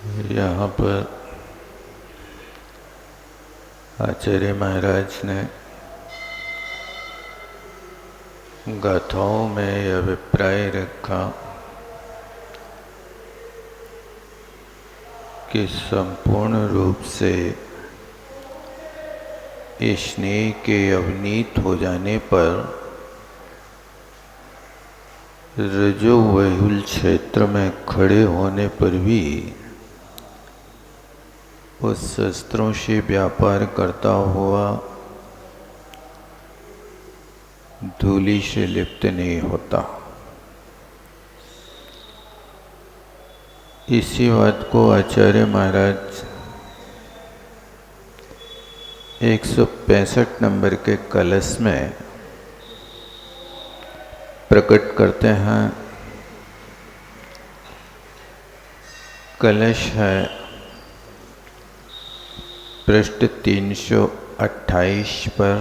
यहाँ पर आचार्य महाराज ने गाथाओं में यह अभिप्राय रखा कि संपूर्ण रूप से स्नेह के अवनीत हो जाने पर रजोवहुल क्षेत्र में खड़े होने पर भी उस शस्त्रों से व्यापार करता हुआ धूलि से लिप्त नहीं होता। इसी बात को आचार्य महाराज 165 नंबर के कलश में प्रकट करते हैं। कलश है पृष्ठ 328 पर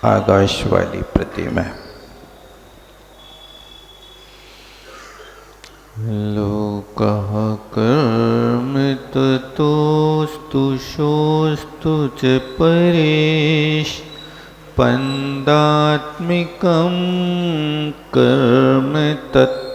आकाश वाली प्रतिमा। लोकः कर्मततोस्तु शोस्तु च परेश पंदात्मिकं कर्म तत्।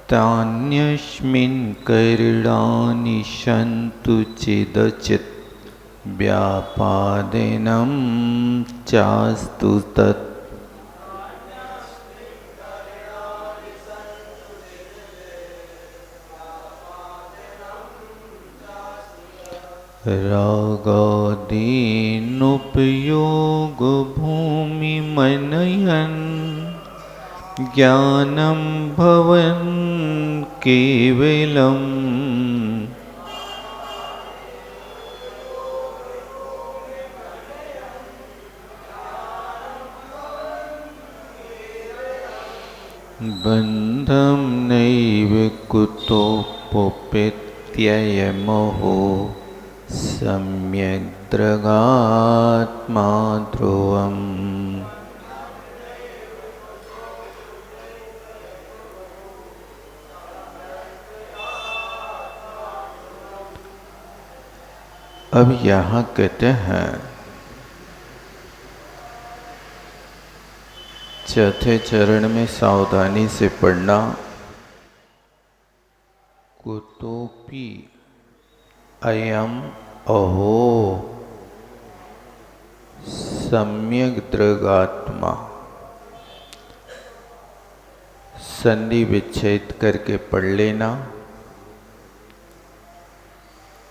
तान्यस्मिन् करणानि सन्तु चिदचित् व्यापादेनं चास्तु तत्। रागादीनुपयोग भूमिमनयन् ज्ञानं भवन् केवलम्। बन्धं नैव कुतोपपेत्ययमहो सम्यग् दृगात्मा ध्रुवम्। अब यहाँ कहते हैं चौथे चरण में सावधानी से पढ़ना। कुतोपि अयम अहो सम्यक दृगात्मा। संधि विच्छेद करके पढ़ लेना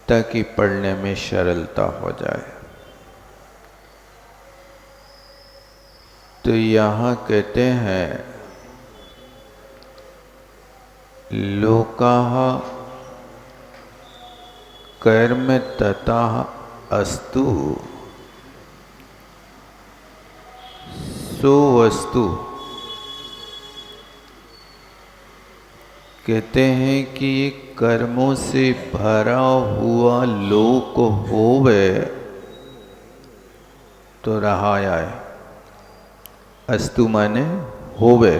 ताकि पढ़ने में सरलता हो जाए। तो यहाँ कहते हैं लोकाः कर्म ततः अस्तु सो वस्तु। कहते हैं कि ये कर्मों से भरा हुआ लोक होवे तो रहा आए। अस्तु माने होवे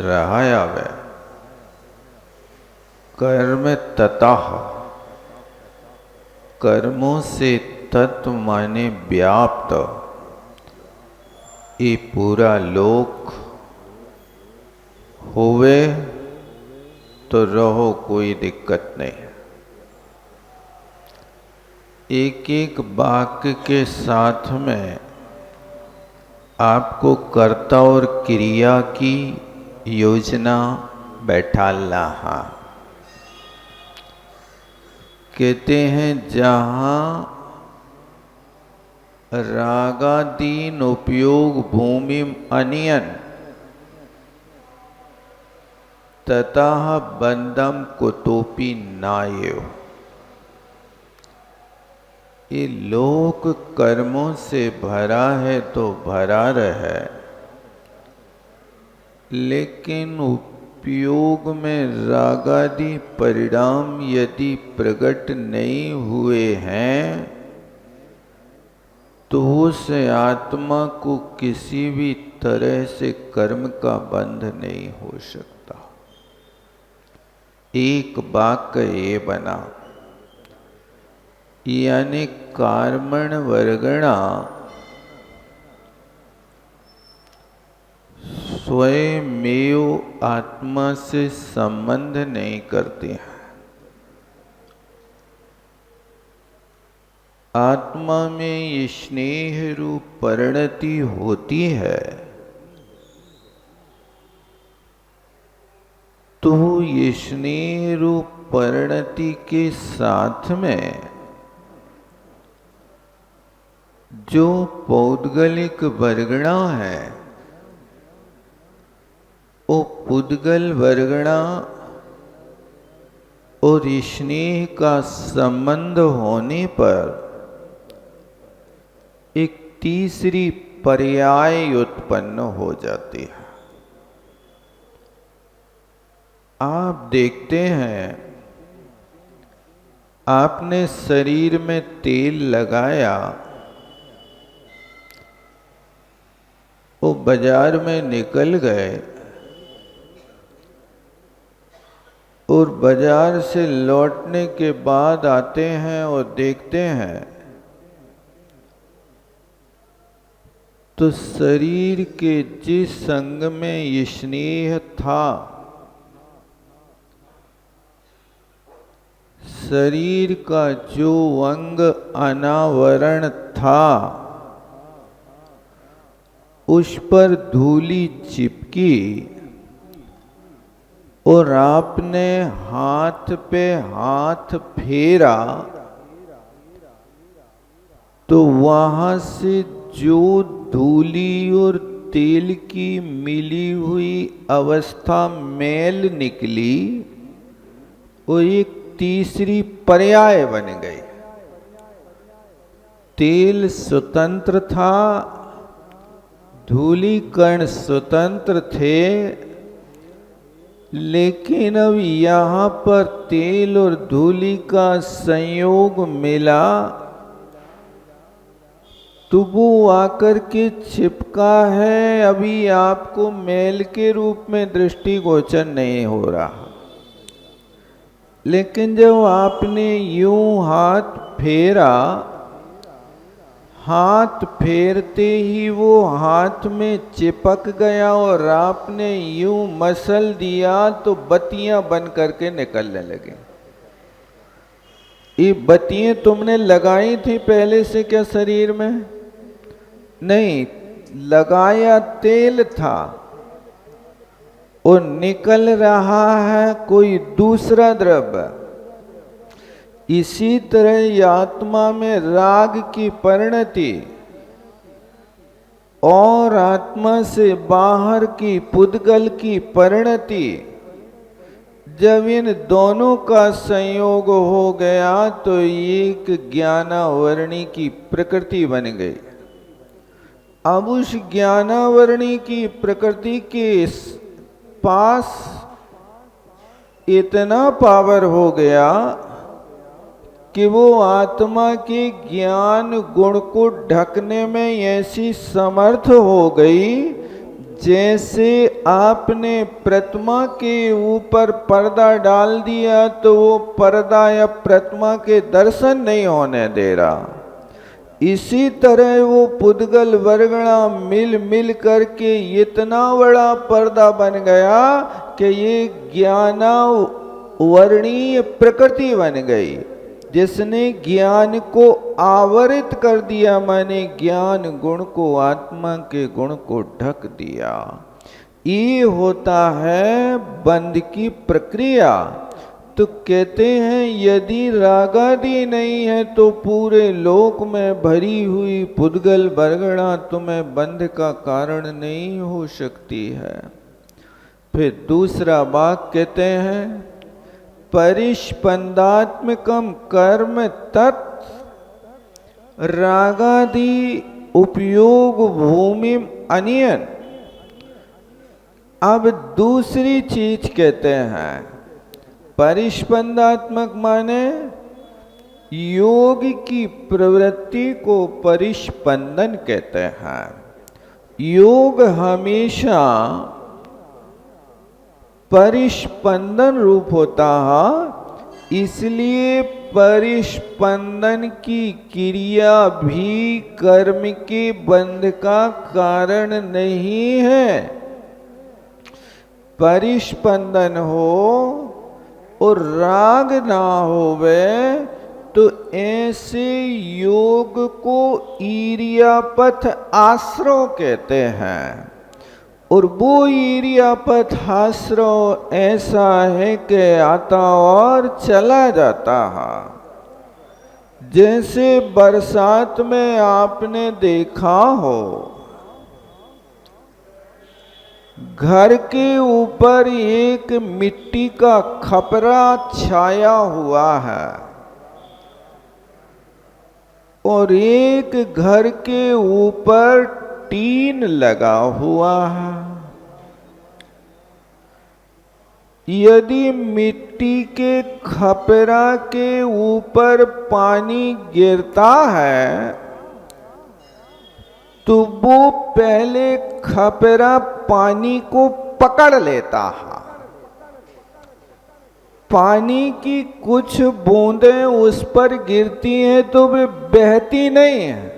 रहा आवे। कर्म ततः कर्मों से तत्व माने व्याप्त ये पूरा लोक होवे तो रहो, कोई दिक्कत नहीं। एक एक वाक्य के साथ में आपको कर्ता और क्रिया की योजना बैठाना है। कहते हैं जहाँ रागादीन उपयोग भूमि अनियन ततः बंधम कुतोपि नायो। ये लोक कर्मों से भरा है तो भरा रहे, लेकिन उपयोग में रागादि परिणाम यदि प्रकट नहीं हुए हैं तो उस आत्मा को किसी भी तरह से कर्म का बंध नहीं हो सकता। एक वाक्य ये बना, यानी कर्मण वर्गणा स्वयमेव आत्मा से संबंध नहीं करते हैं। आत्मा में ये स्नेह रूप परिणति होती है, तो ये स्नेह रूप परिणति के साथ में जो पौद्गलिक वर्गणा है, वो पुद्गल वर्गणा और स्नेह का संबंध होने पर एक तीसरी पर्याय उत्पन्न हो जाती है। आप देखते हैं, आपने शरीर में तेल लगाया, वो बाजार में निकल गए और बाजार से लौटने के बाद आते हैं और देखते हैं तो शरीर के जिस अंग में ये स्नेह था, शरीर का जो अंग अनावरण था, उस पर धूली चिपकी और आपने हाथ पे हाथ फेरा तो वहां से जो धूली और तेल की मिली हुई अवस्था मैल निकली, वो एक तीसरी पर्याय बन गई। तेल स्वतंत्र था, धूली कण स्वतंत्र थे, लेकिन अब यहाँ पर तेल और धूली का संयोग मिला तो वो आकर के चिपका है। अभी आपको मैल के रूप में दृष्टिगोचर नहीं हो रहा, लेकिन जब आपने यूं हाथ फेरा, हाथ फेरते ही वो हाथ में चिपक गया और आपने यूं मसल दिया तो बत्तियां बन करके निकलने लगी। ये बत्तियां तुमने लगाई थी पहले से क्या शरीर में? नहीं, लगाया तेल था और निकल रहा है कोई दूसरा द्रव्य। इसी तरह आत्मा में राग की परिणति और आत्मा से बाहर की पुद्गल की परिणति, जब इन दोनों का संयोग हो गया तो एक ज्ञानावरणी की प्रकृति बन गई। अब उस ज्ञानावरणी की प्रकृति के पास इतना पावर हो गया कि वो आत्मा के ज्ञान गुण को ढकने में ऐसी समर्थ हो गई, जैसे आपने प्रतिमा के ऊपर पर्दा डाल दिया तो वो पर्दा या प्रतिमा के दर्शन नहीं होने दे रहा। इसी तरह वो पुद्गल वर्गणा मिल मिल करके इतना बड़ा पर्दा बन गया कि ये ज्ञानावर्णीय प्रकृति बन गई, जिसने ज्ञान को आवरित कर दिया, माने ज्ञान गुण को, आत्मा के गुण को ढक दिया। ये होता है बंध की प्रक्रिया। तो कहते हैं यदि रागादि नहीं है तो पूरे लोक में भरी हुई पुद्गल वर्गणा तुम्हें बंध का कारण नहीं हो सकती है। फिर दूसरा वाक्य कहते हैं परिस्पंदात्मकम कर्म तत् रागादि उपयोग भूमि अनियन। अब दूसरी चीज कहते हैं परिस्पंदात्मक, माने योग की प्रवृत्ति को परिस्पंदन कहते हैं। योग हमेशा परिस्पंदन रूप होता है, इसलिए परिस्पंदन की क्रिया भी कर्म के बंध का कारण नहीं है। परिस्पंदन हो और राग ना होवे तो ऐसे योग को ईर्यापथ आश्रव कहते हैं। और वो ईर्यापथ आश्रव ऐसा है कि आता और चला जाता है। जैसे बरसात में आपने देखा हो, घर के ऊपर एक मिट्टी का खपरा छाया हुआ है और एक घर के ऊपर टीन लगा हुआ है। यदि मिट्टी के खपरा के ऊपर पानी गिरता है तो वो पहले खपरा पानी को पकड़ लेता है। पानी की कुछ बूंदें उस पर गिरती हैं तो वे बहती नहीं हैं,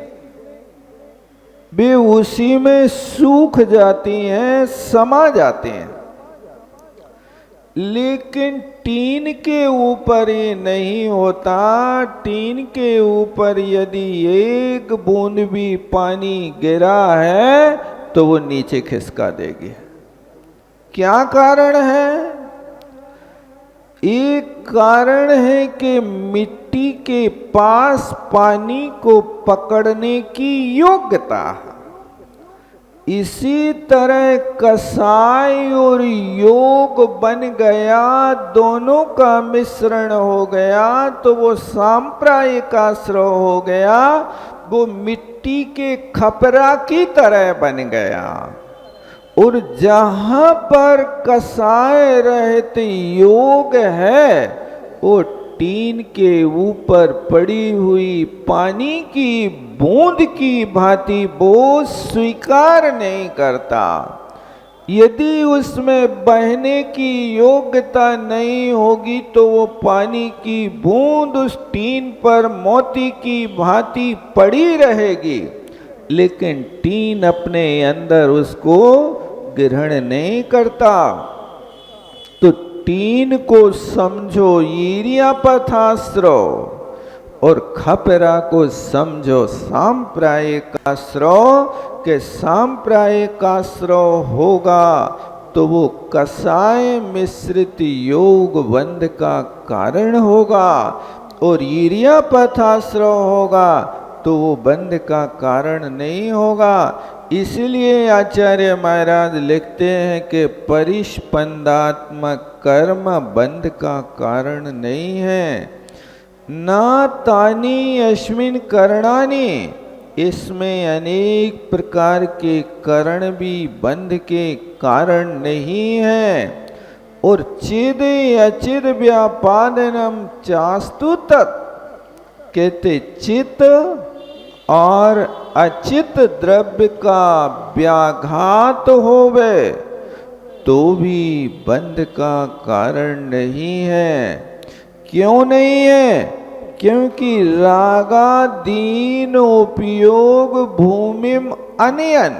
वे उसी में सूख जाती हैं, समा जाती हैं। लेकिन टीन के ऊपर ये नहीं होता। टीन के ऊपर यदि एक बूंद भी पानी गिरा है तो वो नीचे खिसका देगी। क्या कारण है? एक कारण है कि मिट्टी के पास पानी को पकड़ने की योग्यता है। इसी तरह कसाय और योग बन गया, दोनों का मिश्रण हो गया तो वो सांप्रायिक आश्रय हो गया। वो मिट्टी के खपरा की तरह बन गया। और जहां पर कसाय रहित योग है वो टीन के ऊपर पड़ी हुई पानी की बूंद की भांति वो स्वीकार नहीं करता। यदि उसमें बहने की योग्यता नहीं होगी तो वो पानी की बूंद उस टीन पर मोती की भांति पड़ी रहेगी, लेकिन टीन अपने अंदर उसको ग्रहण नहीं करता। तो टीन को समझो ईर्यापथाश्रव और खपरा को समझो सांप्रायिक आश्रव के सांप्रायिक आश्रव होगा तो वो कसाय मिश्रित योग बंध का कारण होगा, और ईर्यापथाश्रव होगा तो वो बंध का कारण नहीं होगा। इसलिए आचार्य महाराज लिखते हैं कि परिस्पंदात्मक कर्म बंध का कारण नहीं है। ना तानी अस्मिन् करणानि, इसमें अनेक प्रकार के कारण भी बंध के कारण नहीं है। और चिद अचिद व्यापादनम चास्तु तत्, कहते चित और अचित द्रव्य का व्याघात होवे तो भी बंध का कारण नहीं है। क्यों नहीं है? क्योंकि रागादीन उपयोग भूमिम अनयन,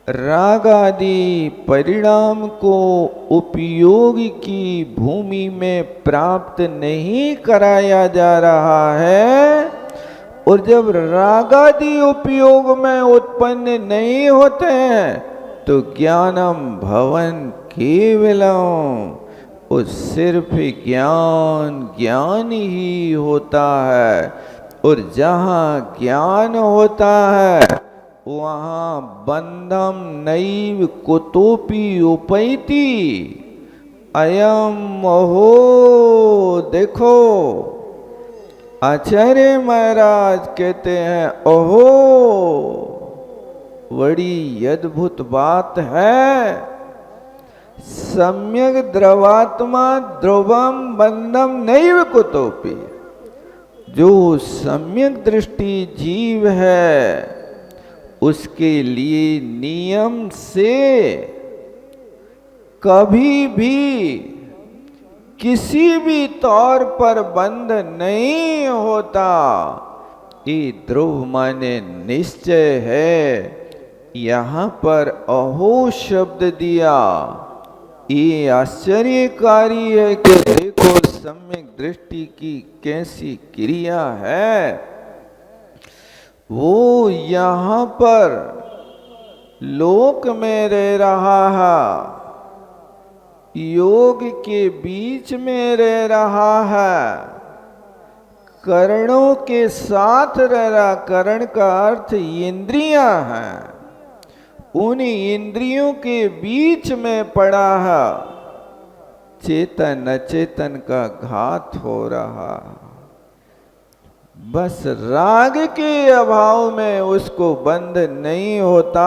रागादि परिणाम को उपयोग की भूमि में प्राप्त नहीं कराया जा रहा है। और जब रागादि उपयोग में उत्पन्न नहीं होते हैं तो ज्ञानम भवन केवलम, वो सिर्फ ज्ञान ही होता है। और जहाँ ज्ञान होता है वहाँ बंधम नैव कुतोपि उपैति। अयम अहो, देखो आचार्य महाराज कहते हैं ओहो बड़ी अद्भुत बात है। सम्यक द्रवात्मा ध्रुवम बंधम नैव कुतोपि, जो सम्यक दृष्टि जीव है उसके लिए नियम से कभी भी किसी भी तौर पर बंध नहीं होता। ये ध्रुव माने निश्चय है। यहाँ पर अहो शब्द दिया, ये आश्चर्यकारी है कि देखो सम्यक दृष्टि की कैसी क्रिया है। वो यहाँ पर लोक में रह रहा है, योग के बीच में रह रहा है, करणों के साथ रह रहा। करण का अर्थ इंद्रियां हैं, उन इंद्रियों के बीच में पड़ा है। चेतन अचेतन का घात हो रहा, बस राग के अभाव में उसको बंध नहीं होता।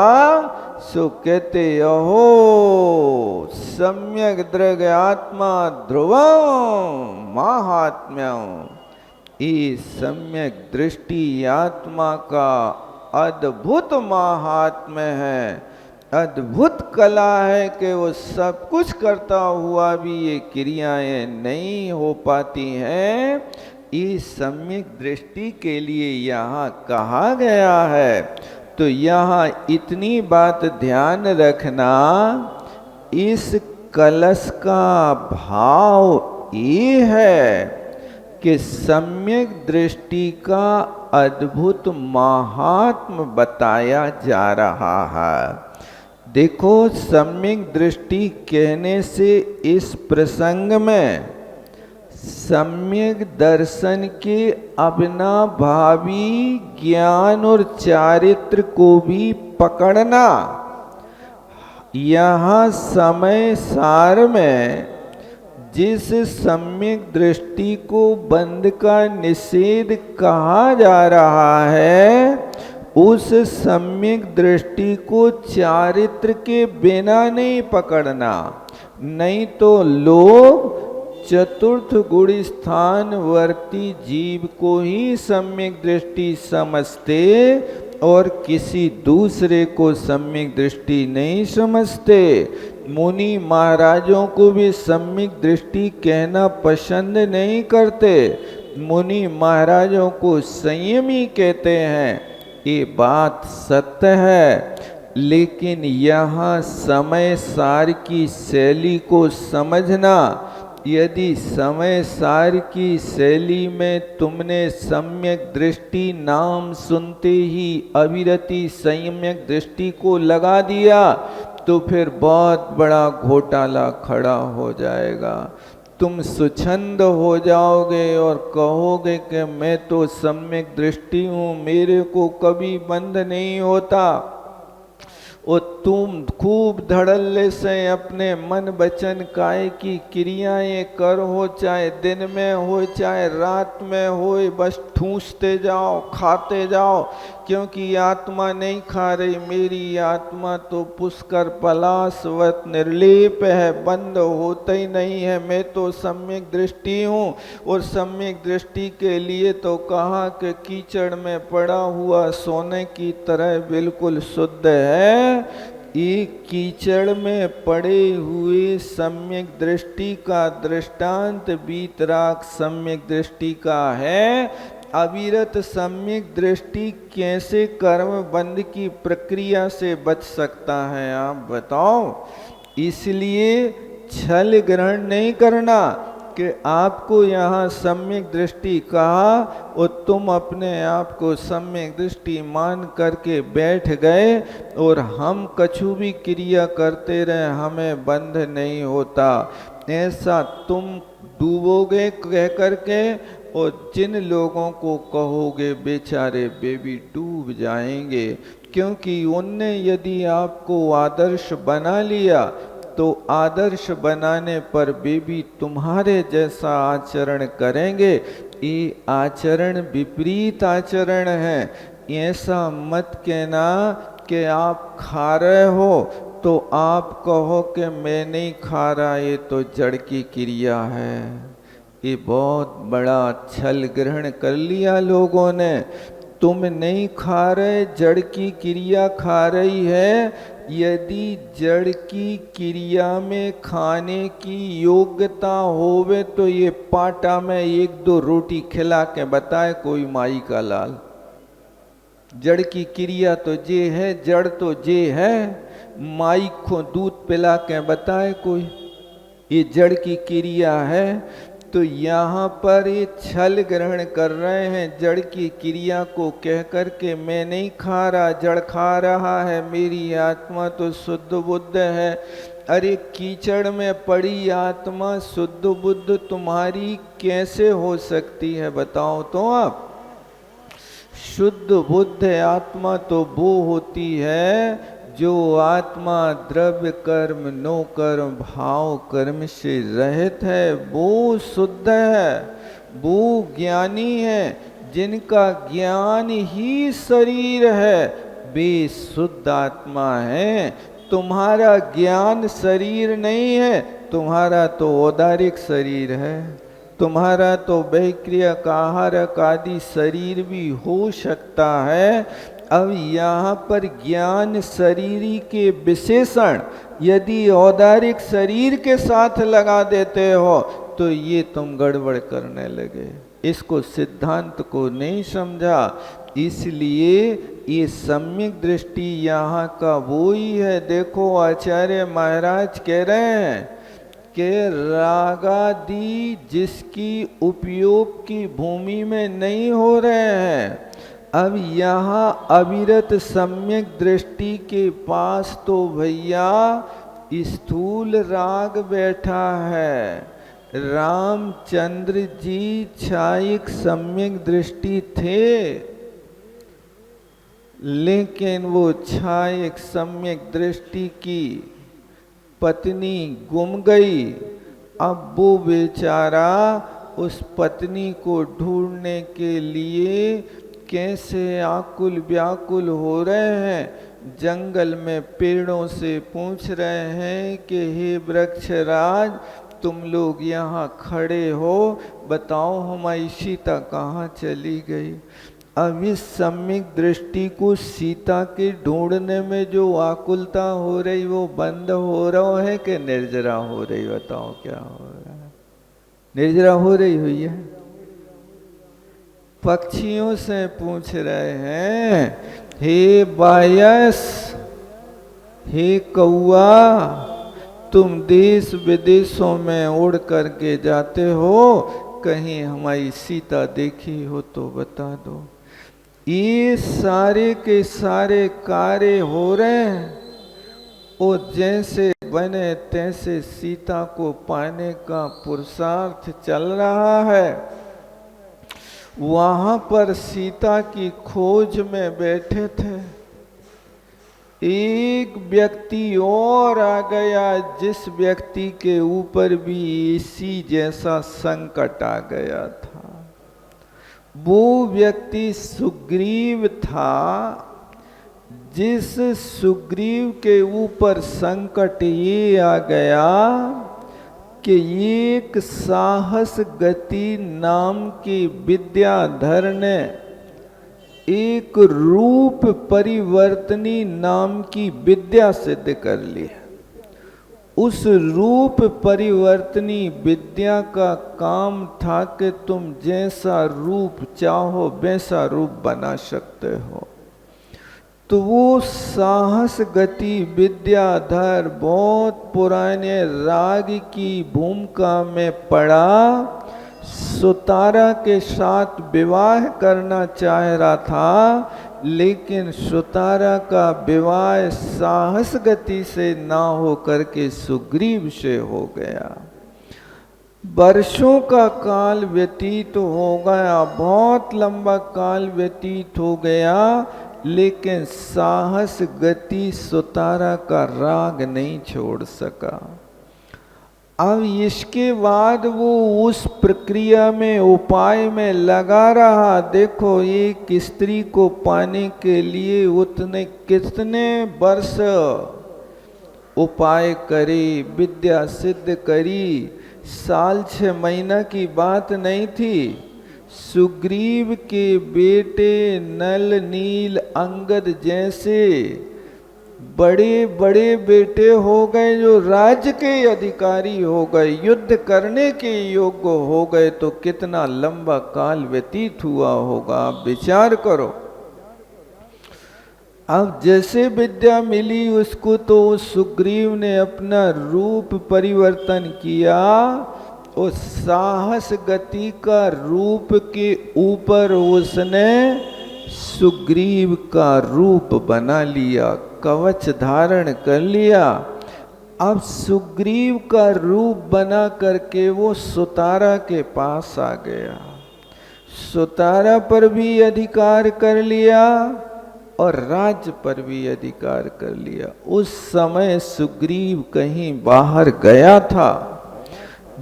सो कहते अहो सम्यक दृग आत्मा ध्रुवं महात्म्यं। इस सम्यक दृष्टि आत्मा का अद्भुत महात्म्य है, अद्भुत कला है कि वो सब कुछ करता हुआ भी ये क्रियाएं नहीं हो पाती हैं। इस सम्यक दृष्टि के लिए यहाँ कहा गया है। तो यहाँ इतनी बात ध्यान रखना, इस कलश का भाव ये है कि सम्यक दृष्टि का अद्भुत महात्म बताया जा रहा है। देखो सम्यक दृष्टि कहने से इस प्रसंग में सम्यक दर्शन के अविनाभावी ज्ञान और चारित्र को भी पकड़ना। यहाँ समय सार में जिस सम्यक दृष्टि को बंध का निषेध कहा जा रहा है, उस सम्यक दृष्टि को चारित्र के बिना नहीं पकड़ना। नहीं तो लोग चतुर्थ गुण स्थान वर्ती जीव को ही सम्यक दृष्टि समझते और किसी दूसरे को सम्यक दृष्टि नहीं समझते। मुनि महाराजों को भी सम्यक दृष्टि कहना पसंद नहीं करते, मुनि महाराजों को संयमी कहते हैं। ये बात सत्य है, लेकिन यहाँ समय सार की शैली को समझना। यदि समय सार की शैली में तुमने सम्यक दृष्टि नाम सुनते ही अविरति सम्यक दृष्टि को लगा दिया तो फिर बहुत बड़ा घोटाला खड़ा हो जाएगा। तुम स्वच्छंद हो जाओगे और कहोगे कि मैं तो सम्यक दृष्टि हूँ, मेरे को कभी बंध नहीं होता। और तुम खूब धड़ल्ले से अपने मन वचन काय की क्रियाएं कर हो, चाहे दिन में हो चाहे रात में हो, बस ठूंसते जाओ, खाते जाओ। क्योंकि आत्मा नहीं खा रही, मेरी आत्मा तो पुष्कर पलाशवत निर्लेप है, बंद होता ही नहीं है। मैं तो सम्यक दृष्टि हूँ। और सम्यक दृष्टि के लिए तो कहा कि कीचड़ में पड़ा हुआ सोने की तरह बिल्कुल शुद्ध है। एक कीचड़ में पड़े हुए सम्यक दृष्टि का दृष्टांत वीतराग सम्यक दृष्टि का है। अविरत सम्यक दृष्टि कैसे कर्म बंध की प्रक्रिया से बच सकता है, आप बताओ। इसलिए छल ग्रहण नहीं करना कि आपको यहाँ सम्यक दृष्टि कहा और तुम अपने आप को सम्यक दृष्टि मान करके बैठ गए और हम कछु भी क्रिया करते रहे, हमें बंध नहीं होता। ऐसा तुम डूबोगे कह करके, और जिन लोगों को कहोगे बेचारे वे भी डूब जाएंगे। क्योंकि उनने यदि आपको आदर्श बना लिया तो आदर्श बनाने पर वे भी तुम्हारे जैसा आचरण करेंगे। ये आचरण विपरीत आचरण है। ऐसा मत कहना कि आप खा रहे हो तो आप कहो कि मैं नहीं खा रहा, ये तो जड़ की क्रिया है। ये बहुत बड़ा छल ग्रहण कर लिया लोगों ने। तुम नहीं खा रहे, जड़ की क्रिया खा रही है। यदि जड़ की क्रिया में खाने की योग्यता होवे तो ये पाटा में एक दो रोटी खिला के बताए कोई माई का लाल। जड़ की क्रिया तो जे है, जड़ तो जे है। माई को दूध पिला के बताए कोई, ये जड़ की क्रिया है। तो यहाँ पर ये छल ग्रहण कर रहे हैं जड़ की क्रिया को कह कर के मैं नहीं खा रहा, जड़ खा रहा है, मेरी आत्मा तो शुद्ध बुद्ध है। अरे कीचड़ में पड़ी आत्मा शुद्ध बुद्ध तुम्हारी कैसे हो सकती है बताओ तो आप। शुद्ध बुद्ध आत्मा तो वो होती है जो आत्मा द्रव्य कर्म नो कर्म भाव कर्म से रहित है, वो शुद्ध है, वो ज्ञानी है। जिनका ज्ञान ही शरीर है वे शुद्ध आत्मा है। तुम्हारा ज्ञान शरीर नहीं है, तुम्हारा तो औदारिक शरीर है। तुम्हारा तो बहिक्रियक आहारक आदि शरीर भी हो सकता है। अब यहाँ पर ज्ञान शरीरी के विशेषण यदि औदारिक शरीर के साथ लगा देते हो तो ये तुम गड़बड़ करने लगे। इसको सिद्धांत को नहीं समझा, इसलिए ये सम्यक दृष्टि यहाँ का वो ही है। देखो आचार्य महाराज कह रहे हैं कि रागादि जिसकी उपयोग की भूमि में नहीं हो रहे हैं, अब यहाँ अविरत सम्यक दृष्टि के पास तो भैया स्थूल राग बैठा है। रामचंद्र जी छायिक सम्यक दृष्टि थे, लेकिन वो छायिक सम्यक दृष्टि की पत्नी गुम गई। अब वो बेचारा उस पत्नी को ढूंढने के लिए कैसे आकुल व्याकुल हो रहे हैं। जंगल में पेड़ों से पूछ रहे हैं कि हे वृक्षराज तुम लोग यहाँ खड़े हो, बताओ हमारी सीता कहाँ चली गई। अब इस सम्यक दृष्टि को सीता के ढूंढने में जो आकुलता हो रही वो बंद हो रहा है कि निर्जरा हो रही, बताओ क्या हो रहा है। निर्जरा हो रही हुई है। पक्षियों से पूछ रहे हैं हे बायस, हे कौआ, तुम देश विदेशों में उड़ करके जाते हो, कहीं हमारी सीता देखी हो तो बता दो। ये सारे के सारे कार्य हो रहे हैं और जैसे बने तैसे सीता को पाने का पुरुषार्थ चल रहा है। वहां पर सीता की खोज में बैठे थे, एक व्यक्ति और आ गया जिस व्यक्ति के ऊपर भी इसी जैसा संकट आ गया था। वो व्यक्ति सुग्रीव था, जिस सुग्रीव के ऊपर संकट ये आ गया कि एक साहस गति नाम की विद्याधर ने एक रूप परिवर्तनी नाम की विद्या सिद्ध कर ली। उस रूप परिवर्तनी विद्या का काम था कि तुम जैसा रूप चाहो वैसा रूप बना सकते हो। तो वो साहस गति विद्याधर बहुत पुराने राग की भूमिका में पड़ा, सुतारा के साथ विवाह करना चाह रहा था, लेकिन सुतारा का विवाह साहस गति से ना हो करके सुग्रीव से हो गया। वर्षों का काल व्यतीत हो गया, बहुत लंबा काल व्यतीत हो गया, लेकिन साहस गति सुतारा का राग नहीं छोड़ सका। अब इसके बाद वो उस प्रक्रिया में उपाय में लगा रहा। देखो एक स्त्री को पाने के लिए उतने कितने वर्ष उपाय करे, विद्या सिद्ध करी, साल 6 महीना की बात नहीं थी। सुग्रीव के बेटे नल नील अंगद जैसे बड़े बड़े बेटे हो गए, जो राज्य के अधिकारी हो गए, युद्ध करने के योग्य हो गए, तो कितना लंबा काल व्यतीत हुआ होगा, आप विचार करो। अब जैसे विद्या मिली उसको, तो सुग्रीव ने अपना रूप परिवर्तन किया, उस साहस गति का रूप के ऊपर उसने सुग्रीव का रूप बना लिया, कवच धारण कर लिया। अब सुग्रीव का रूप बना करके वो सुतारा के पास आ गया, सुतारा पर भी अधिकार कर लिया और राज्य पर भी अधिकार कर लिया। उस समय सुग्रीव कहीं बाहर गया था,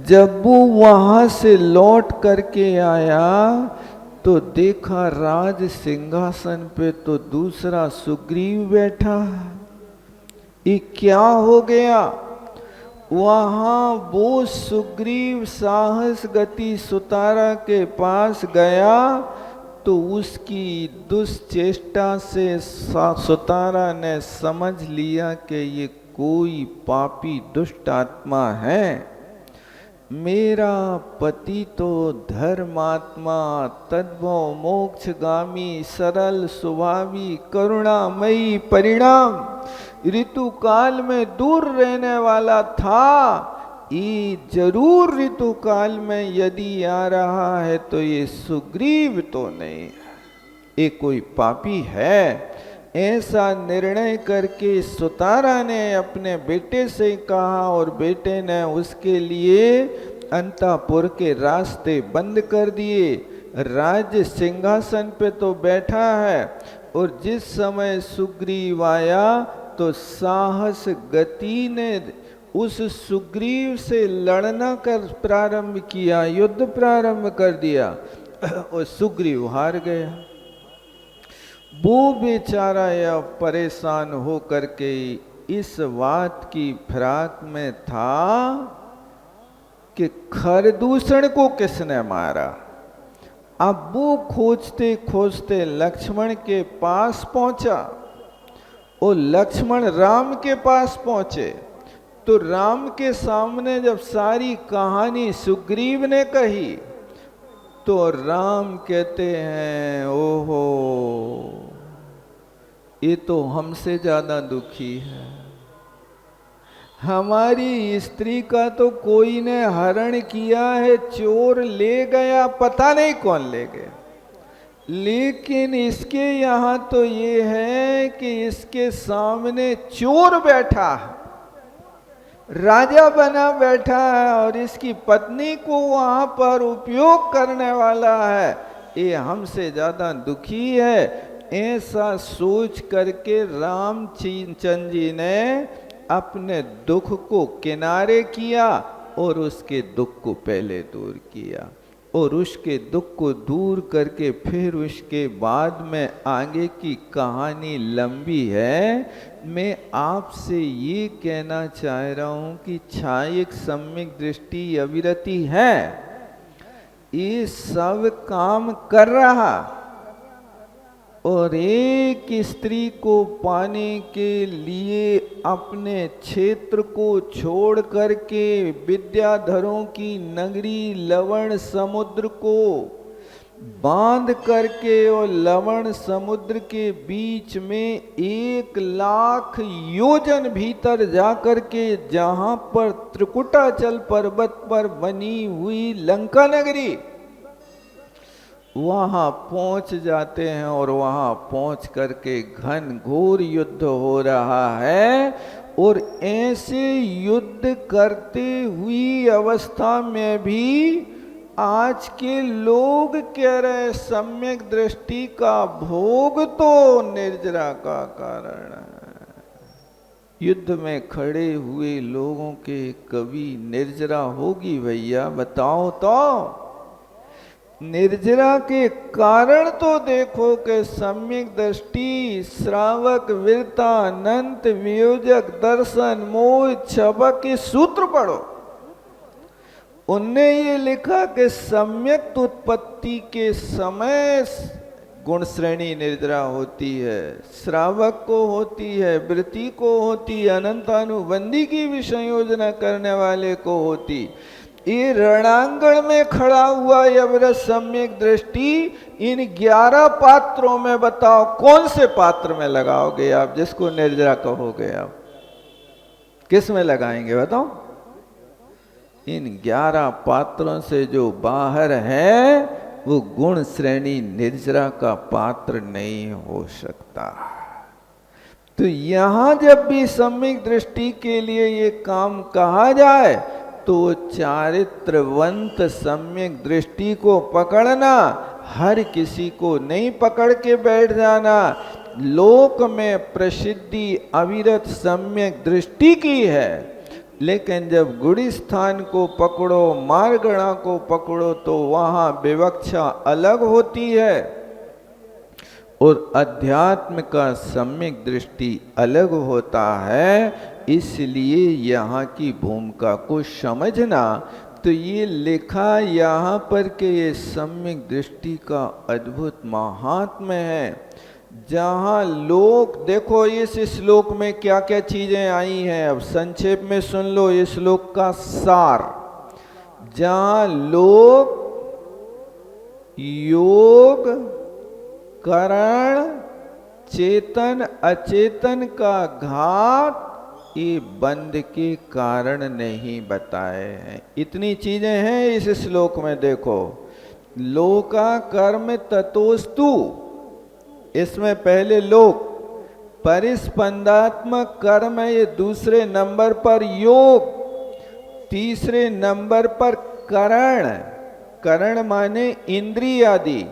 जब वो वहां से लौट करके आया तो देखा राज सिंहासन पे तो दूसरा सुग्रीव बैठा। ये क्या हो गया? वहां वो सुग्रीव साहस गति सुतारा के पास गया तो उसकी दुष्चेष्टा से सुतारा ने समझ लिया कि ये कोई पापी दुष्ट आत्मा है। मेरा पति तो धर्मात्मा, तद्भव मोक्षगामी, सरल स्वभावी, करुणामयी, परिणाम ऋतु काल में दूर रहने वाला था, ये जरूर ऋतु काल में यदि आ रहा है तो ये सुग्रीव तो नहीं, ये कोई पापी है। ऐसा निर्णय करके सुतारा ने अपने बेटे से कहा और बेटे ने उसके लिए अंतापुर के रास्ते बंद कर दिए। राज्य सिंहासन पे तो बैठा है और जिस समय सुग्रीव आया तो साहस गति ने उस सुग्रीव से लड़ना कर प्रारंभ किया, युद्ध प्रारंभ कर दिया और सुग्रीव हार गया। वो बेचारा यह परेशान हो करके इस बात की फिराक में था कि खरदूषण को किसने मारा। अब वो खोजते खोजते लक्ष्मण के पास पहुंचा और लक्ष्मण राम के पास पहुंचे तो राम के सामने जब सारी कहानी सुग्रीव ने कही तो राम कहते हैं, ओहो ये तो हमसे ज्यादा दुखी है, हमारी स्त्री का तो कोई ने हरण किया है, चोर ले गया, पता नहीं कौन ले गया, लेकिन इसके यहाँ तो ये है कि इसके सामने चोर बैठा है, राजा बना बैठा है और इसकी पत्नी को वहां पर उपयोग करने वाला है, ये हमसे ज्यादा दुखी है। ऐसा सोच करके रामचंद्र जी ने अपने दुख को किनारे किया और उसके दुख को पहले दूर किया और उसके दुख को दूर करके फिर उसके बाद में आगे की कहानी लंबी है। मैं आपसे ये कहना चाह रहा हूं कि छायक सम्यक दृष्टि अविरति है, ये सब काम कर रहा और एक स्त्री को पाने के लिए अपने क्षेत्र को छोड़ करके विद्याधरों की नगरी लवण समुद्र को बांध करके और लवण समुद्र के बीच में 1,00,000 योजन भीतर जाकर के जहां पर त्रिकुटाचल पर्वत पर बनी हुई लंका नगरी, वहां पहुंच जाते हैं और वहां पहुंच करके घन घोर युद्ध हो रहा है। और ऐसे युद्ध करते हुई अवस्था में भी आज के लोग कह रहे सम्यक दृष्टि का भोग तो निर्जरा का कारण है। युद्ध में खड़े हुए लोगों के कभी निर्जरा होगी भैया, बताओ तो। निर्जरा के कारण तो देखो कि सम्यक दृष्टि, श्रावक, वीरता, अनंत, वियोजक, दर्शन, मोह, छबक के सूत्र पढ़ो। उनने ये लिखा कि सम्यक उत्पत्ति के समय गुण श्रेणी निर्जरा होती है, श्रावक को होती है, वृत्ति को होती है, अनंतानुबंधी की भी संयोजना करने वाले को होती। ये रणांगण में खड़ा हुआ यह सम्यक दृष्टि इन 11 पात्रों में बताओ कौन से पात्र में लगाओगे आप, जिसको निर्जरा कहोगे आप, किस में लगाएंगे बताओ? इन 11 पात्रों से जो बाहर है वो गुण श्रेणी निर्जरा का पात्र नहीं हो सकता। तो यहां जब भी सम्यक दृष्टि के लिए ये काम कहा जाए तो चारित्रवंत सम्यक दृष्टि को पकड़ना, हर किसी को नहीं पकड़ के बैठ जाना। लोक में प्रसिद्धि अविरत सम्यक दृष्टि की है, लेकिन जब गुड़ी स्थान को पकड़ो, मार्गणा को पकड़ो तो वहां विवक्षा अलग होती है और अध्यात्म का सम्यक दृष्टि अलग होता है। इसलिए यहाँ की भूमिका को समझना। तो ये लिखा यहाँ पर कि ये सम्यक दृष्टि का अद्भुत महात्म्य है। जहाँ लोग देखो इस श्लोक में क्या क्या चीजें आई हैं, अब संक्षेप में सुन लो इस श्लोक का सार। जहाँ लोग योग करण चेतन अचेतन का घात ये बंध के कारण नहीं बताए हैं। इतनी चीजें हैं इस श्लोक में। देखो लोका कर्म ततोस्तु, इसमें पहले लोक, परिस्पंदात्मक कर्म ये दूसरे नंबर पर योग, तीसरे नंबर पर करण, करण माने इंद्रिय आदि,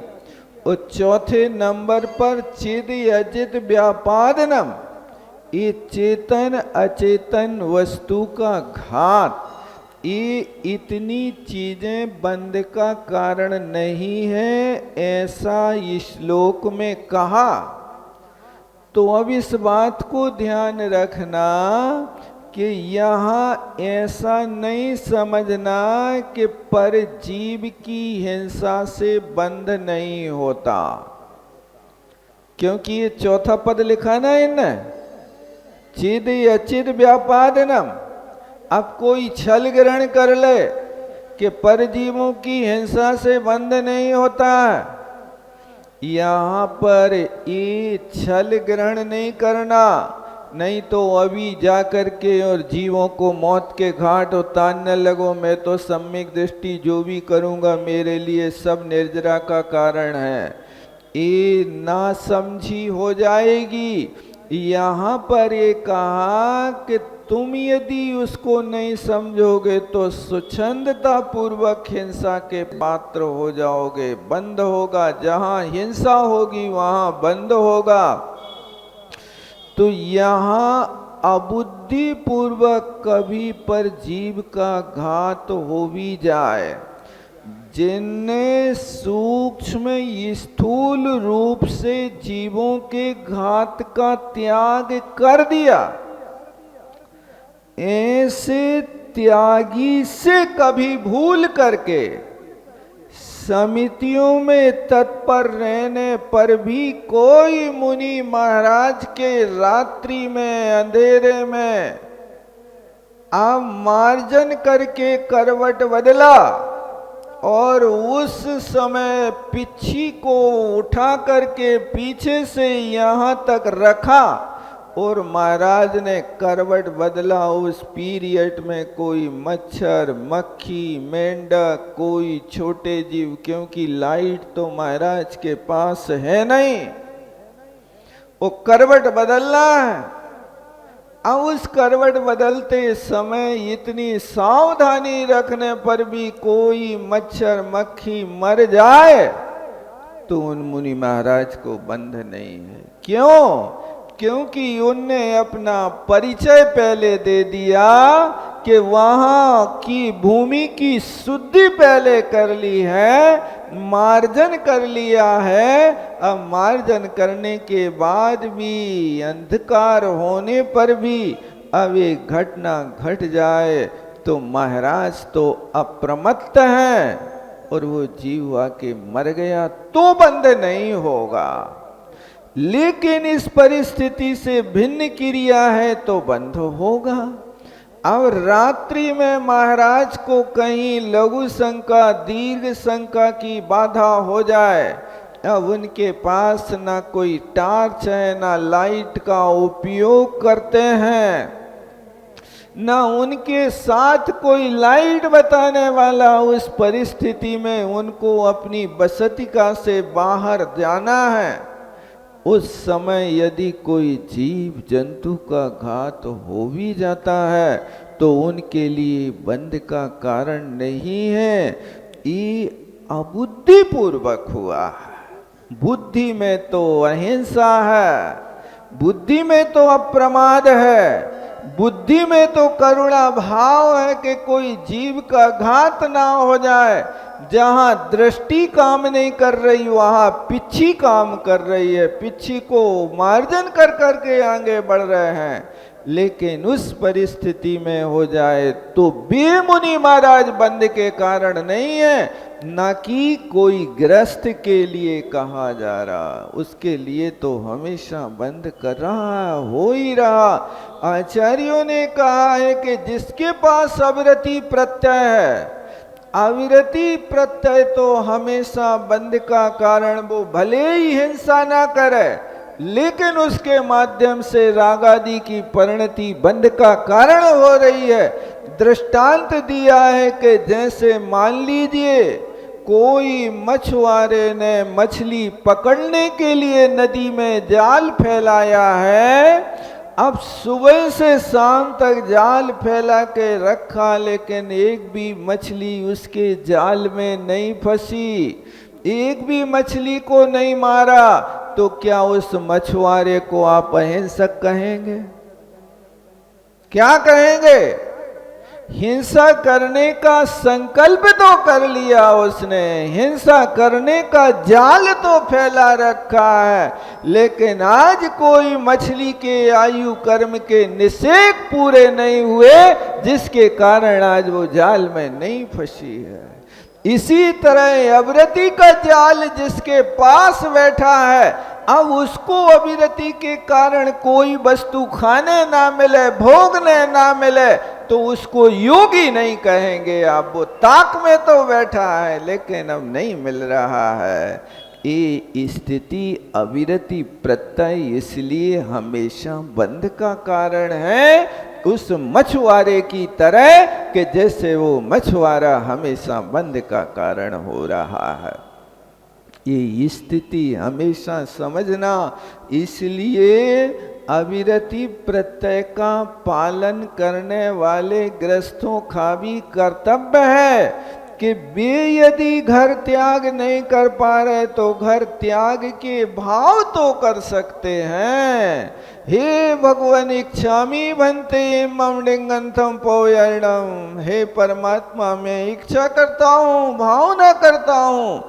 और चौथे नंबर पर चिद अचित व्यापादनम, ये चेतन अचेतन वस्तु का घात। ये इतनी चीजें बंध का कारण नहीं है ऐसा इस श्लोक में कहा। तो अब इस बात को ध्यान रखना कि यहाँ ऐसा नहीं समझना कि परजीव की हिंसा से बंध नहीं होता, क्योंकि ये चौथा पद लिखा ना इनने, चिद अचिद व्यापादनम। अब कोई छल ग्रहण कर ले कि परजीवों की हिंसा से बंध नहीं होता, यहाँ पर ये छल ग्रहण नहीं करना, नहीं तो अभी जा कर के और जीवों को मौत के घाट उतारने लगो, मैं तो सम्यक दृष्टि जो भी करूँगा मेरे लिए सब निर्जरा का कारण है, ये नासमझी हो जाएगी। यहाँ पर ये कहा कि तुम यदि उसको नहीं समझोगे तो स्वच्छंदता पूर्वक हिंसा के पात्र हो जाओगे, बंद होगा, जहाँ हिंसा होगी वहाँ बंद होगा। तो यहाँ अबुद्धि पूर्वक कभी पर जीव का घात हो भी जाए, जिनने सूक्ष्म स्थूल रूप से जीवों के घात का त्याग कर दिया, ऐसे त्यागी से कभी भूल करके समितियों में तत्पर रहने पर भी कोई मुनि महाराज के रात्रि में अंधेरे में आप मार्जन करके करवट बदला और उस समय पिछी को उठा करके पीछे से यहाँ तक रखा और महाराज ने करवट बदला, उस पीरियड में कोई मच्छर मक्खी मेंढक कोई छोटे जीव, क्योंकि लाइट तो महाराज के पास है नहीं, वो करवट बदलना है। अब उस करवट बदलते समय इतनी सावधानी रखने पर भी कोई मच्छर मक्खी मर जाए तो उन मुनि महाराज को बंध नहीं है। क्यों? क्योंकि उनने अपना परिचय पहले दे दिया कि वहां की भूमि की शुद्धि पहले कर ली है, मार्जन कर लिया है। अब मार्जन करने के बाद भी अंधकार होने पर भी अब एक घटना घट जाए तो महाराज तो अप्रमत्त हैं और वो जीव आके मर गया तो बंध नहीं होगा, लेकिन इस परिस्थिति से भिन्न क्रिया है तो बंध होगा। अब रात्रि में महाराज को कहीं लघु शंका दीर्घ शंका की बाधा हो जाए, अब उनके पास ना कोई टार्च है, ना लाइट का उपयोग करते हैं, ना उनके साथ कोई लाइट बताने वाला। उस परिस्थिति में उनको अपनी बसतिका से बाहर जाना है। उस समय यदि कोई जीव जंतु का घात हो भी जाता है तो उनके लिए बंध का कारण नहीं है, ये अबुद्धि पूर्वक हुआ है। बुद्धि में तो अहिंसा है, बुद्धि में तो अप्रमाद है, बुद्धि में तो करुणा भाव है कि कोई जीव का घात ना हो जाए। जहां दृष्टि काम नहीं कर रही वहां पिच्छी काम कर रही है, पिच्छी को मार्जन कर करके आगे बढ़ रहे हैं। लेकिन उस परिस्थिति में हो जाए तो बेमुनि महाराज बंध के कारण नहीं है, ना कि कोई ग्रस्त के लिए कहा जा रहा, उसके लिए तो हमेशा बंद कर रहा, हो ही रहा। आचार्यों ने कहा है कि जिसके पास अविरति प्रत्यय है, अविरति प्रत्यय तो हमेशा बंध का कारण, वो भले ही हिंसा ना करे लेकिन उसके माध्यम से रागादि की परिणति बंध का कारण हो रही है। दृष्टांत दिया है कि जैसे मान लीजिए कोई मछुआरे ने मछली पकड़ने के लिए नदी में जाल फैलाया है, अब सुबह से शाम तक जाल फैला के रखा लेकिन एक भी मछली उसके जाल में नहीं फंसी, एक भी मछली को नहीं मारा, तो क्या उस मछुआरे को आप अहिंसक कहेंगे? क्या कहेंगे? हिंसा करने का संकल्प तो कर लिया उसने, हिंसा करने का जाल तो फैला रखा है, लेकिन आज कोई मछली के आयु कर्म के निषेध पूरे नहीं हुए जिसके कारण आज वो जाल में नहीं फंसी है। इसी तरह अविरति का जाल जिसके पास बैठा है, अब उसको अविरति के कारण कोई वस्तु खाने ना मिले, भोगने ना मिले, तो उसको योगी नहीं कहेंगे आप। वो ताक में तो बैठा है लेकिन अब नहीं मिल रहा है। ये स्थिति अविरति प्रत्यय इसलिए हमेशा बंध का कारण है, उस मछुआरे की तरह कि जैसे वो मछुआरा हमेशा बंध का कारण हो रहा है। ये स्थिति हमेशा समझना, इसलिए अविरति प्रत्यय का पालन करने वाले गृहस्थों का भी कर्तव्य है कि वे यदि घर त्याग नहीं कर पा रहे तो घर त्याग के भाव तो कर सकते हैं। हे भगवान इच्छामि भन्ते मम लिंगंथम पौयर्णम, हे परमात्मा मैं इच्छा करता हूँ, भावना करता हूँ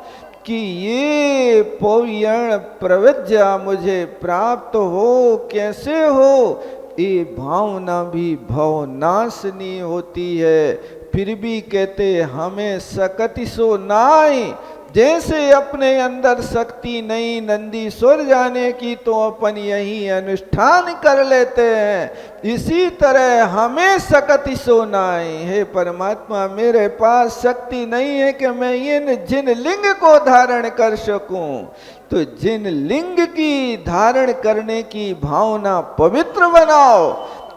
कि ये पौयण प्रविद्या मुझे प्राप्त हो। कैसे हो? ये भावना भी भवनाशनी होती है, फिर भी कहते हमें सकति सो नाई। जैसे अपने अंदर शक्ति नहीं नंदीश्वर जाने की तो अपन यही अनुष्ठान कर लेते हैं, इसी तरह हमें सकति सो नाई। हे परमात्मा मेरे पास शक्ति नहीं है कि मैं इन जिन लिंग को धारण कर सकूं, तो जिन लिंग की धारण करने की भावना पवित्र बनाओ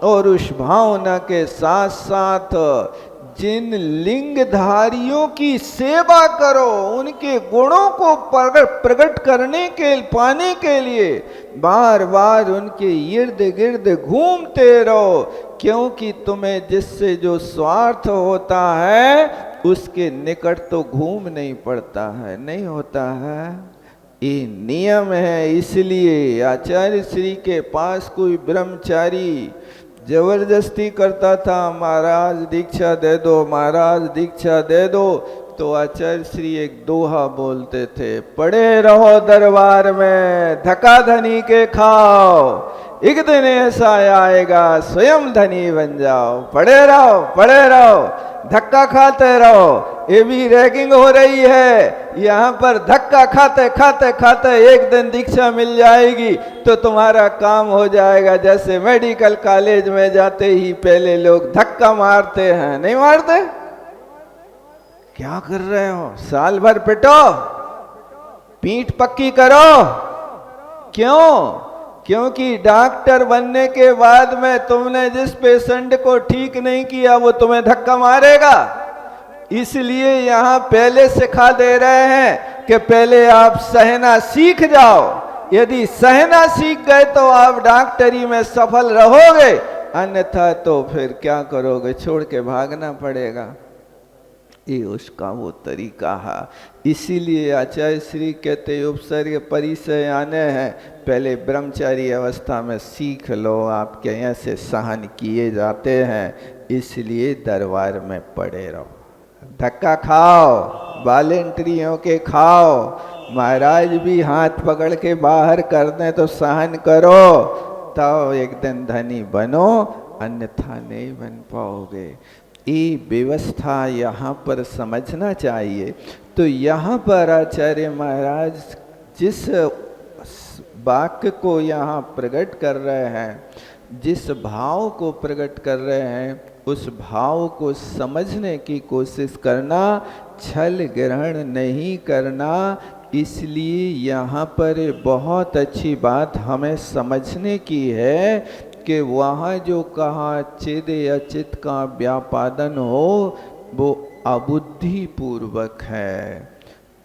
और उस भावना के साथ साथ जिन लिंगधारियों की सेवा करो, उनके गुणों को प्रकट करने के पाने के लिए बार बार उनके इर्द गिर्द घूमते रहो, क्योंकि तुम्हें जिससे जो स्वार्थ होता है उसके निकट तो घूम नहीं पड़ता है, नहीं होता है। ये नियम है। इसलिए आचार्य श्री के पास कोई ब्रह्मचारी जबरदस्ती करता था, महाराज दीक्षा दे दो, महाराज दीक्षा दे दो, तो आचार्य श्री एक दोहा बोलते थे, पड़े रहो दरबार में धक्का धनी के खाओ। एक दिन ऐसा आएगा स्वयं धनी बन जाओ। पड़े रहो, धक्का खाते रहो। ये भी रैगिंग हो रही है यहाँ पर। धक्का खाते खाते खाते एक दिन दीक्षा मिल जाएगी तो तुम्हारा काम हो जाएगा। जैसे मेडिकल कॉलेज में जाते ही पहले लोग धक्का मारते हैं, नहीं मारते? क्या कर रहे हो? साल भर पिटो, पीठ पक्की करो। क्यों? क्योंकि डॉक्टर बनने के बाद में तुमने जिस पेशेंट को ठीक नहीं किया वो तुम्हें धक्का मारेगा। इसलिए यहाँ पहले सिखा दे रहे हैं कि पहले आप सहना सीख जाओ। यदि सहना सीख गए तो आप डॉक्टरी में सफल रहोगे, अन्यथा तो फिर क्या करोगे? छोड़ के भागना पड़ेगा। ये उसका वो तरीका है। इसीलिए आचार्य श्री कहते उपसर्ग परिचय आने हैं, पहले ब्रह्मचारी अवस्था में सीख लो आपके यहाँ से सहन किए जाते हैं। इसलिए दरबार में पड़े रहो, धक्का खाओ, वॉलेंटरी होके खाओ। महाराज भी हाथ पकड़ के बाहर कर दें तो सहन करो, तब एक दिन धनी बनो, अन्यथा नहीं बन पाओगे। ये व्यवस्था यहाँ पर समझना चाहिए। तो यहाँ पर आचार्य महाराज जिस वाक्य को यहाँ प्रकट कर रहे हैं, जिस भाव को प्रकट कर रहे हैं, उस भाव को समझने की कोशिश करना, छल ग्रहण नहीं करना। इसलिए यहाँ पर बहुत अच्छी बात हमें समझने की है कि वहाँ जो कहा चिद या चित का व्यापादन हो वो अबुद्धि पूर्वक है।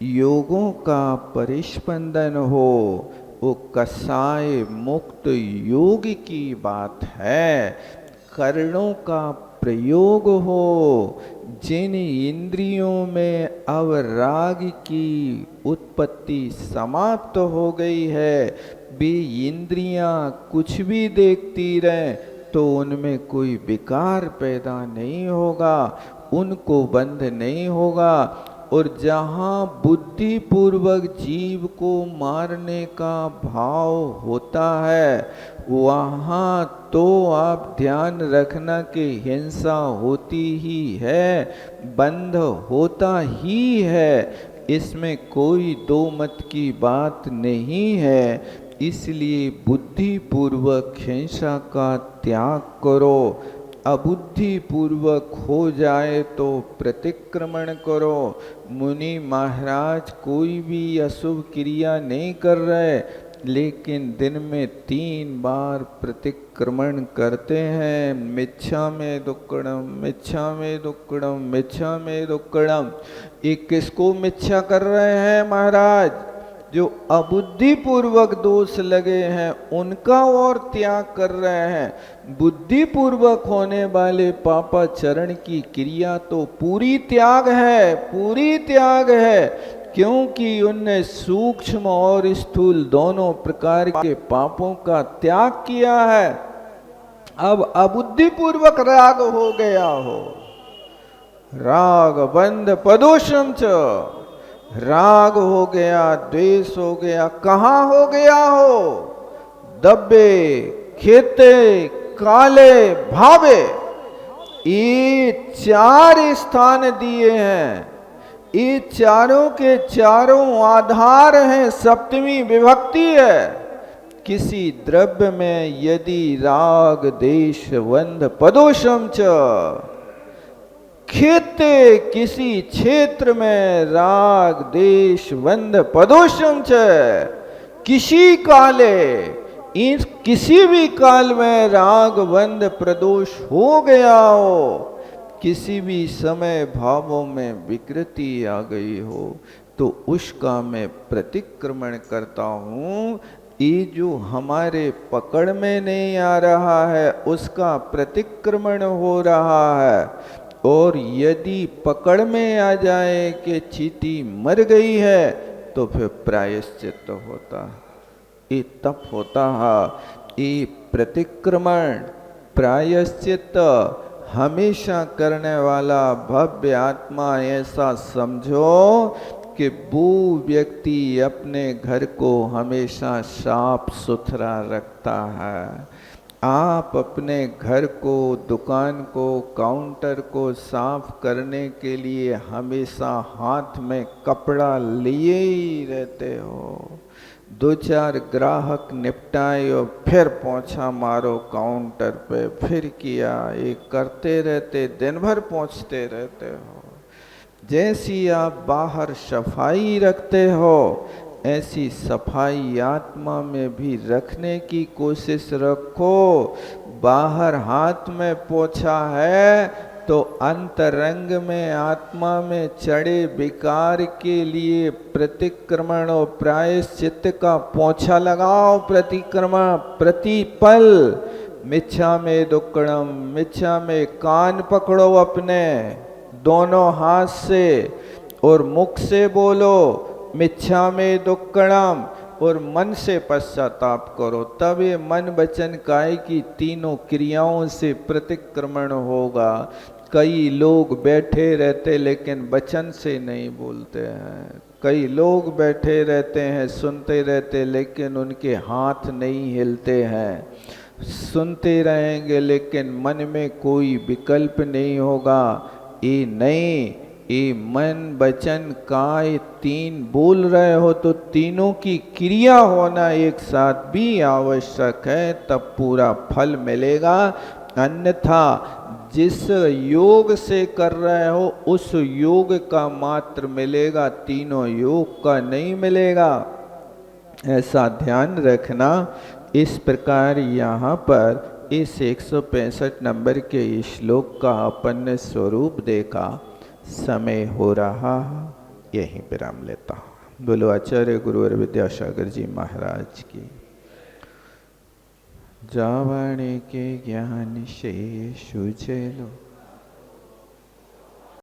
योगों का परिस्पंदन हो वो कसाय मुक्त योग की बात है। कर्णों का प्रयोग हो, जिन इंद्रियों में अब राग की उत्पत्ति समाप्त हो गई है, वे इंद्रियां कुछ भी देखती रहें तो उनमें कोई विकार पैदा नहीं होगा, उनको बंध नहीं होगा। और जहाँ बुद्धि पूर्वक जीव को मारने का भाव होता है, वहाँ तो आप ध्यान रखना कि हिंसा होती ही है, बंध होता ही है। इसमें कोई दो मत की बात नहीं है। इसलिए बुद्धि पूर्वक हिंसा का त्याग करो। अबुद्धि पूर्वक हो जाए तो प्रतिक्रमण करो। मुनि महाराज कोई भी अशुभ क्रिया नहीं कर रहे, लेकिन दिन में 3 बार प्रतिक्रमण करते हैं। मिच्छा में दुक्कड़म, मिच्छा में दुक्कड़म, मिच्छा में दुक्कड़म। ये किसको मिच्छा कर रहे हैं महाराज? जो अबुद्धि पूर्वक दोष लगे हैं उनका और त्याग कर रहे हैं। बुद्धि पूर्वक होने वाले पापाचरण की क्रिया तो पूरी त्याग है, पूरी त्याग है, क्योंकि उनने सूक्ष्म और स्थूल दोनों प्रकार के पापों का त्याग किया है। अब अबुद्धि पूर्वक राग हो गया हो, राग बंध पदोषम च, राग हो गया, द्वेष हो गया, कहाँ हो गया हो? दब्बे, खेते, काले, भावे, ये 4 स्थान दिए हैं। ये चारों के चारों आधार हैं, सप्तमी विभक्ति है। किसी द्रव्य में यदि राग देश बंध पदोषम च, खेते किसी क्षेत्र में राग देश बंध पदोषम च, किसी काले, किसी भी काल में राग बंध प्रदोष हो गया हो, किसी भी समय भावों में विकृति आ गई हो, तो उसका मैं प्रतिक्रमण करता हूँ। ये जो हमारे पकड़ में नहीं आ रहा है उसका प्रतिक्रमण हो रहा है। और यदि पकड़ में आ जाए कि चींटी मर गई है तो फिर प्रायश्चित होता है, ये तप होता है। ये प्रतिक्रमण प्रायश्चित हमेशा करने वाला भव्य आत्मा, ऐसा समझो कि वो व्यक्ति अपने घर को हमेशा साफ सुथरा रखता है। आप अपने घर को, दुकान को, काउंटर को साफ करने के लिए हमेशा हाथ में कपड़ा लिए ही रहते हो। 2-4 ग्राहक निपटाए और फिर पोंछा मारो काउंटर पे, फिर किया, ये करते रहते, दिन भर पोंछते रहते हो। जैसी आप बाहर सफाई रखते हो, ऐसी सफाई आत्मा में भी रखने की कोशिश रखो। बाहर हाथ में पोछा है तो अंतरंग में, आत्मा में चढ़े विकार के लिए प्रतिक्रमण और प्रायश्चित्त का पोछा लगाओ। प्रतिक्रमण प्रतिपल मिच्छा में दुक्कड़म, मिच्छा में कान पकड़ो अपने दोनों हाथ से और मुख से बोलो मिच्छा में दुक्कड़म, और मन से पश्चाताप करो। तब ये मन वचन काया की तीनों क्रियाओं से प्रतिक्रमण होगा। कई लोग बैठे रहते लेकिन वचन से नहीं बोलते हैं। कई लोग बैठे रहते हैं, सुनते रहते, लेकिन उनके हाथ नहीं हिलते हैं। सुनते रहेंगे लेकिन मन में कोई विकल्प नहीं होगा। ये नहीं, ये मन वचन काय तीन बोल रहे हो तो तीनों की क्रिया होना एक साथ भी आवश्यक है, तब पूरा फल मिलेगा। अन्यथा जिस योग से कर रहे हो उस योग का मात्र मिलेगा, तीनों योग का नहीं मिलेगा। ऐसा ध्यान रखना। इस प्रकार यहाँ पर इस 165 नंबर के श्लोक का अपन ने स्वरूप देखा। समय हो रहा, यहीं विराम लेता हूँ। बोलो आचार्य गुरुवर विद्यासागर जी महाराज की। जावणे के ज्ञान से सुझे लो